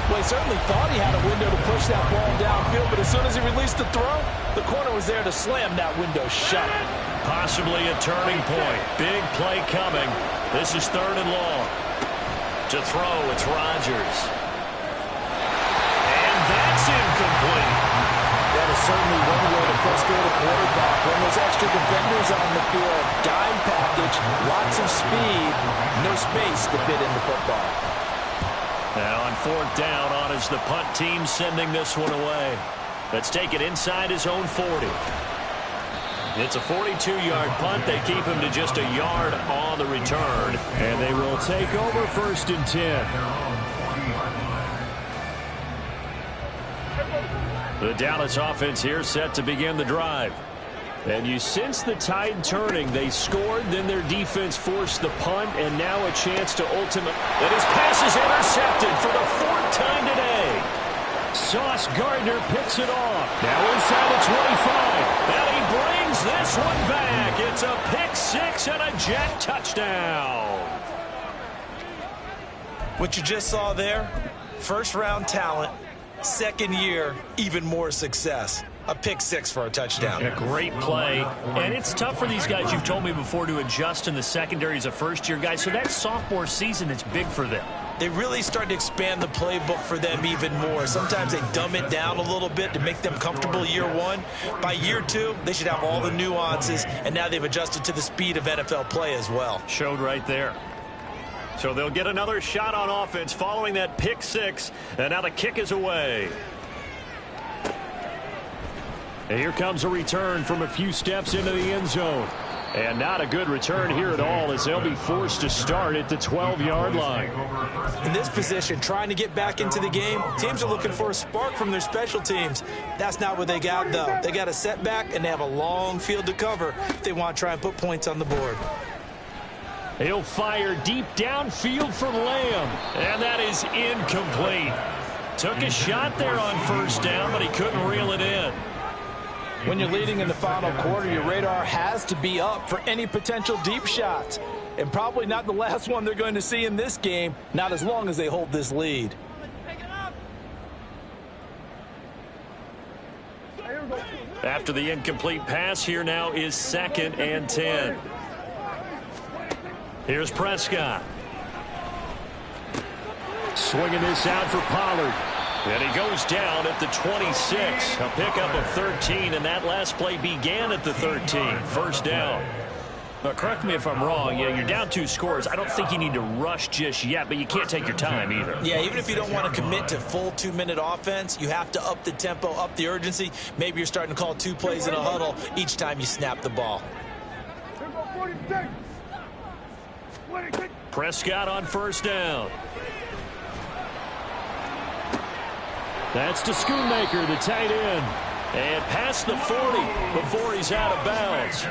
Well, he certainly thought he had a window to push that ball downfield, but as soon as he released the throw, the corner was there to slam that window shut. Possibly a turning point. Big play coming. This is 3rd and long. To throw, it's Rodgers. And that's incomplete. That is certainly one way to frustrate a quarterback. When there's extra defenders on the field, dime package, lots of speed, no space to fit in the football. Now on 4th down, on is the punt team sending this one away. Let's take it inside his own 40. It's a 42-yard punt. They keep him to just a yard on the return. And they will take over 1st and 10. The The Dallas offense here set to begin the drive. And you sense the tide turning. They scored, then their defense forced the punt, and now a chance to ultimate. And his pass is intercepted for the 4th time today. Sauce Gardner picks it off. Now inside the 25. And he brings this one back. It's a pick 6 and a Jet touchdown. What you just saw there, first-round talent, second year, even more success. A pick 6 for a touchdown. A great play. And it's tough for these guys, you've told me before, to adjust in the secondary as a first-year guy. So that sophomore season, it's big for them. They really started to expand the playbook for them even more. Sometimes they dumb it down a little bit to make them comfortable year 1. By year 2, they should have all the nuances, and now they've adjusted to the speed of NFL play as well. Showed right there. So they'll get another shot on offense following that pick 6, and now the kick is away. And here comes a return from a few steps into the end zone. And not a good return here at all, as they'll be forced to start at the 12-yard line. In this position, trying to get back into the game, teams are looking for a spark from their special teams. That's not what they got, though. They got a setback, and they have a long field to cover if they want to try and put points on the board. He'll fire deep downfield for Lamb, and that is incomplete. Took a shot there on first down, but he couldn't reel it in. When you're leading in the final quarter, your radar has to be up for any potential deep shots. And probably not the last one they're going to see in this game, not as long as they hold this lead. After the incomplete pass, here now is 2nd and 10. Here's Prescott. Swinging this out for Pollard. And he goes down at the 26. A pickup of 13, and that last play began at the 13. First down. But correct me if I'm wrong. Yeah, you're down 2 scores. I don't think you need to rush just yet, but you can't take your time either. Yeah, even if you don't want to commit to full 2-minute offense, you have to up the tempo, up the urgency. Maybe you're starting to call 2 plays in a huddle each time you snap the ball. Prescott on first down. That's to Schoonmaker, the tight end. And past the 40 before he's out of bounds.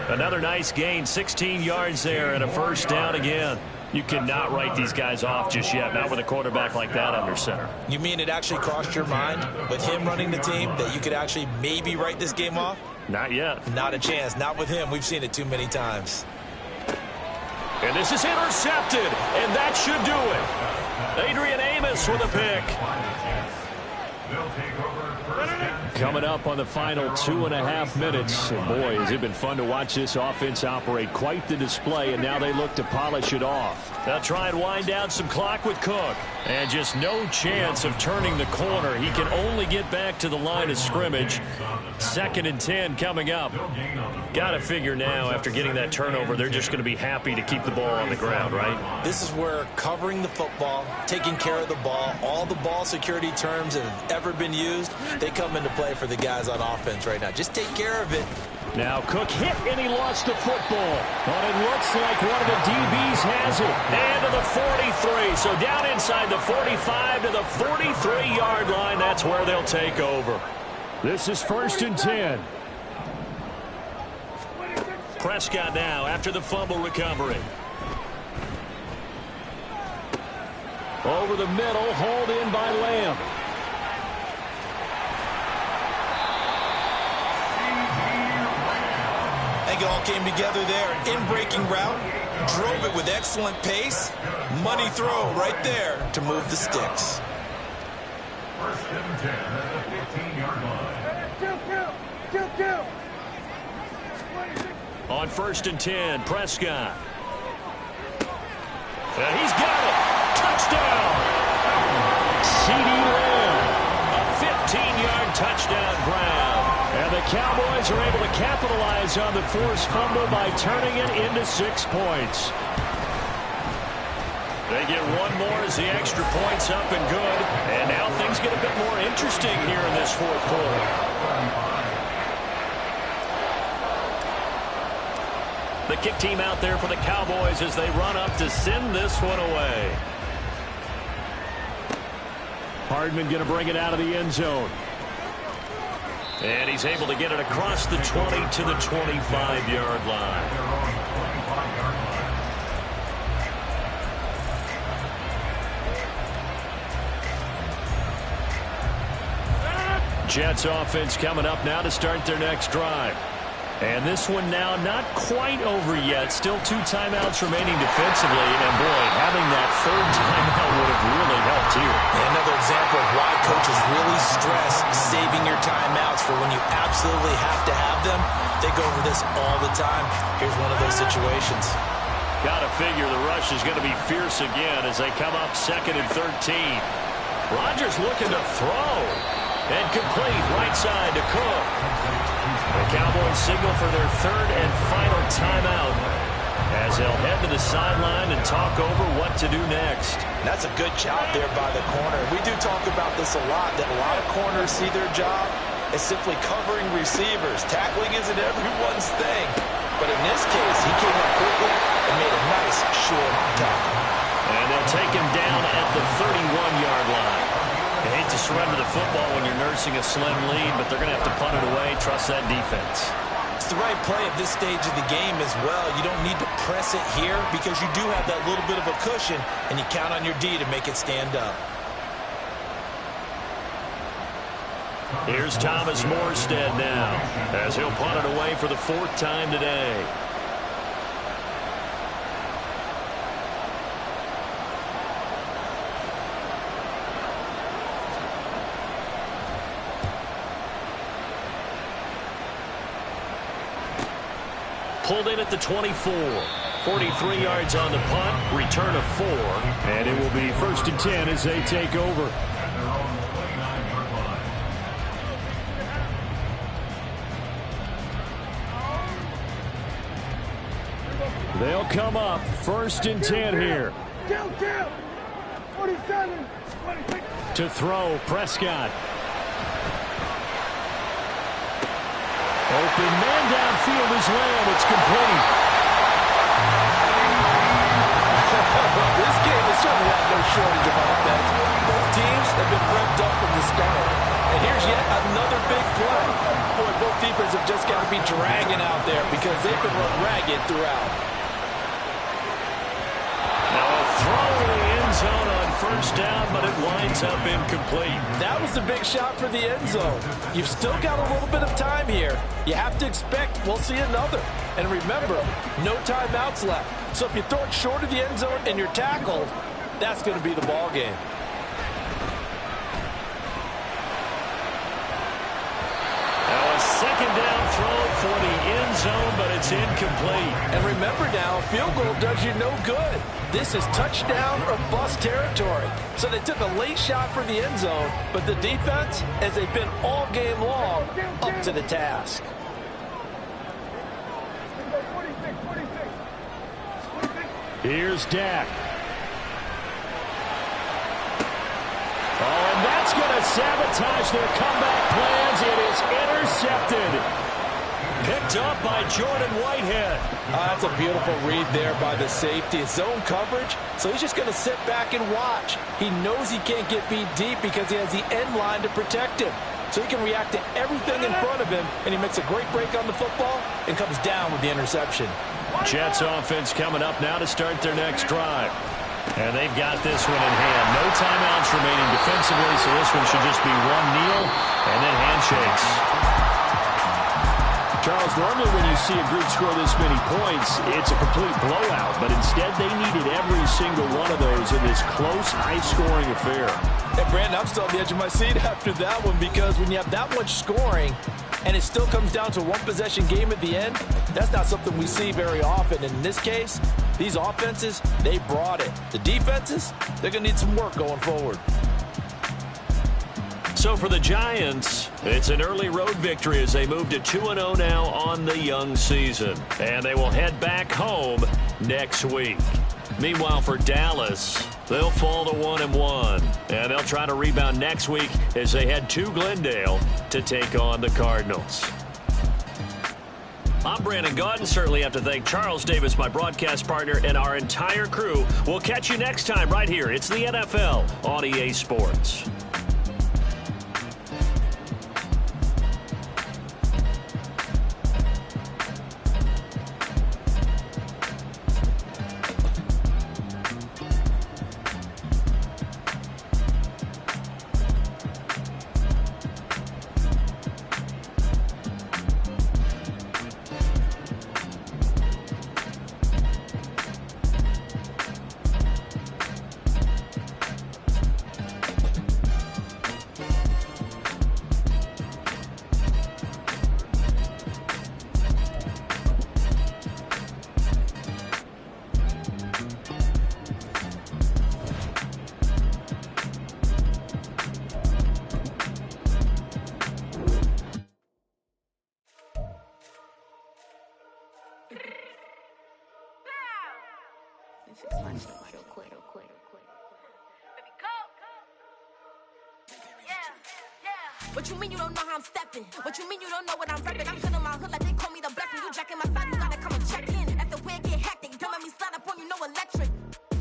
Another nice gain, 16 yards there and a first down again. You cannot write these guys off just yet, not with a quarterback like that under center. You mean it actually crossed your mind with him running the team that you could actually maybe write this game off? Not yet. Not a chance. Not with him. We've seen it too many times. And this is intercepted, and that should do it. Adrian Amos with a pick. Coming up on the final 2.5 minutes. And boy, has it been fun to watch this offense operate. Quite the display, and now they look to polish it off. They'll try and wind down some clock with Cook. And just no chance of turning the corner. He can only get back to the line of scrimmage. 2nd and 10 coming up. Got to figure now, after getting that turnover, they're just going to be happy to keep the ball on the ground, right? This is where covering the football, taking care of the ball, all the ball security terms that have ever been used, they come into play for the guys on offense right now. Just take care of it. Now Cook hit, and he lost the football. But it looks like one of the DBs has it. And to the 43. So down inside the 45 to the 43-yard line. That's where they'll take over. This is 1st and 10. Prescott now after the fumble recovery. Over the middle, hauled in by Lamb. I think it all came together there. In-breaking route, drove it with excellent pace. Money throw right there to move the sticks. 1st and 10 at the 15-yard line. On 1st and 10, Prescott. And he's got it. Touchdown. C.D. Lamb. A 15-yard touchdown grab. And the Cowboys are able to capitalize on the forced fumble by turning it into 6 points. They get one more as the extra point's up and good. And now things get a bit more interesting here in this 4th quarter. The kick team out there for the Cowboys as they run up to send this one away. Hardman going to bring it out of the end zone. And he's able to get it across the 20 to the 25-yard line. Jets offense coming up now to start their next drive. And this one now not quite over yet. Still 2 timeouts remaining defensively. And, boy, having that 3rd timeout would have really helped here. Another example of why coaches really stress saving your timeouts for when you absolutely have to have them. They go over this all the time. Here's one of those situations. Got to figure the rush is going to be fierce again as they come up 2nd and 13. Rodgers looking to throw. And complete right side to Cook. The Cowboys signal for their 3rd and final timeout as they'll head to the sideline and talk over what to do next. That's a good job there by the corner. We do talk about this a lot, that a lot of corners see their job as simply covering receivers. Tackling isn't everyone's thing. But in this case, he came up quickly and made a nice short tackle. And they'll take him down at the 31-yard line. They hate to surrender the football when you're nursing a slim lead, but they're going to have to punt it away. Trust that defense. It's the right play at this stage of the game as well. You don't need to press it here because you do have that little bit of a cushion, and you count on your D to make it stand up. Here's Thomas Morstead now as he'll punt it away for the 4th time today. Pulled in at the 24. 43 yards on the punt. Return of 4. And it will be 1st and 10 as they take over. They'll come up 1st and 10 here. 47, 26. To throw, Prescott. Open man downfield is Lamb. It's complete. This game has certainly had no shortage of offense. Both teams have been revved up from the start. And here's yet another big play. Boy, both defenses have just got to be dragging out there because they've been run ragged throughout. Now a throw in the end zone on 1st down, but it winds up incomplete. That was the big shot for the end zone. You've still got a little bit of time here. You have to expect we'll see another. And remember, no timeouts left. So if you throw it short of the end zone and you're tackled, that's going to be the ball game. Now a 2nd down throw for the end zone, but it's incomplete. And remember now, field goal does you no good. This is touchdown or bust territory. So they took a late shot for the end zone, but the defense, as they've been all game long, up to the task. Here's Dak. Oh, and that's going to sabotage their comeback plans. It is intercepted. Picked up by Jordan Whitehead. That's a beautiful read there by the safety. It's zone coverage, so he's just going to sit back and watch. He knows he can't get beat deep because he has the end line to protect him. So he can react to everything in front of him, and he makes a great break on the football and comes down with the interception. Jets offense coming up now to start their next drive. And they've got this one in hand. No timeouts remaining defensively, so this one should just be one kneel and then handshakes. Charles, normally when you see a group score this many points, it's a complete blowout. But instead, they needed every single one of those in this close, high-scoring affair. And Brandon, I'm still on the edge of my seat after that one because when you have that much scoring and it still comes down to one possession game at the end, that's not something we see very often. And in this case, these offenses, they brought it. The defenses, they're going to need some work going forward. So for the Giants, it's an early road victory as they move to 2-0 now on the young season. And they will head back home next week. Meanwhile, for Dallas, they'll fall to 1-1. And they'll try to rebound next week as they head to Glendale to take on the Cardinals. I'm Brandon Gaudin. Certainly have to thank Charles Davis, my broadcast partner, and our entire crew. We'll catch you next time right here. It's the NFL on EA Sports. What you mean you don't know how I'm stepping? What you mean you don't know what I'm repping? I'm good in my hood like they call me the blessing. You jacking my side, you gotta come and check in. After where it get hectic, don't let me slide up on you, no electric.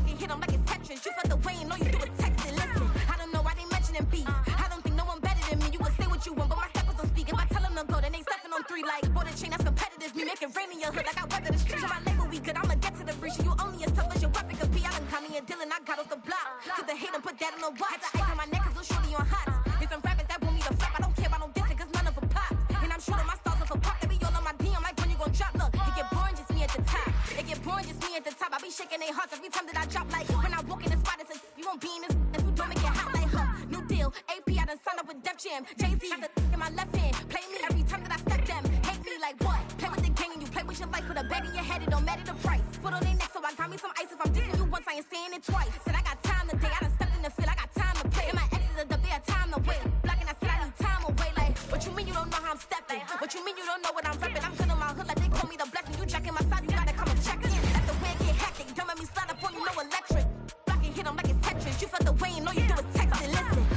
You hit them like it's Tetris. You felt the way and all you do is text it. Listen, I don't know why they mentioning beef. I don't think no one better than me. You can say what you want, but my steppers don't speak. If I tell them to go, then they stepping on 3 like border chain. That's competitive. Me make it rain in your hood like I weather the streets. So my label we good. I'ma get to the breach. You only as tough as your weapon could be. I done caught me a Dylan. I got off the block. To the hate and put that on the watch. Had the ice on my neck 'cause little shorty on hot. There's some rappers that want me to flap. I don't care about no dissing 'cause none of them pop. And I'm shooting my stars off a pop. They be all on my DM like when you gon' drop. Look, it get boring just me at the top. It get boring just me at the top. I be shaking their hearts every time that I drop. Like when I walk in the spot, it's a you won't be in this. If you don't make it hot like new deal. AP, I done signed up with Def Jam. Jay-Z got the in my left hand. Play me every time that I step them. Hate me like what? Play with the gang and you play with your life. Put a bag in your head, it don't matter the price. Foot on their neck, so I got me some ice. If I'm dissing you once, I ain't saying it twice. Said I got time today. I done stepped in the field. I got time to play. And my exes are up there, time to wait. Blocking, I said I need time away. Like, what you mean you don't know how I'm stepping? What you mean you don't know what I'm repping? I'm good in my hood like they call me the blessing. You jacking my side, you gotta come and check in. After where it get hectic, don't let me slide up on you, no electric. Blocking, hit them like it's Tetris. You felt the way and all you do is text it. Listen.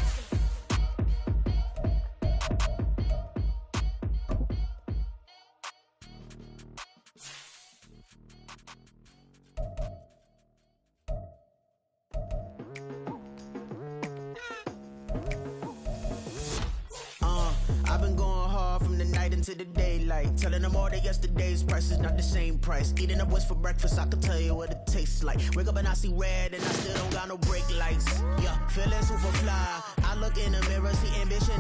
I've been going hard from the night into the daylight, telling them all that yesterday's price is not the same price. Eating up what's for breakfast, I can tell you what it tastes like. Wake up and I see red and I still don't got no brake lights. Yeah, feeling super fly. I look in the mirror, see ambition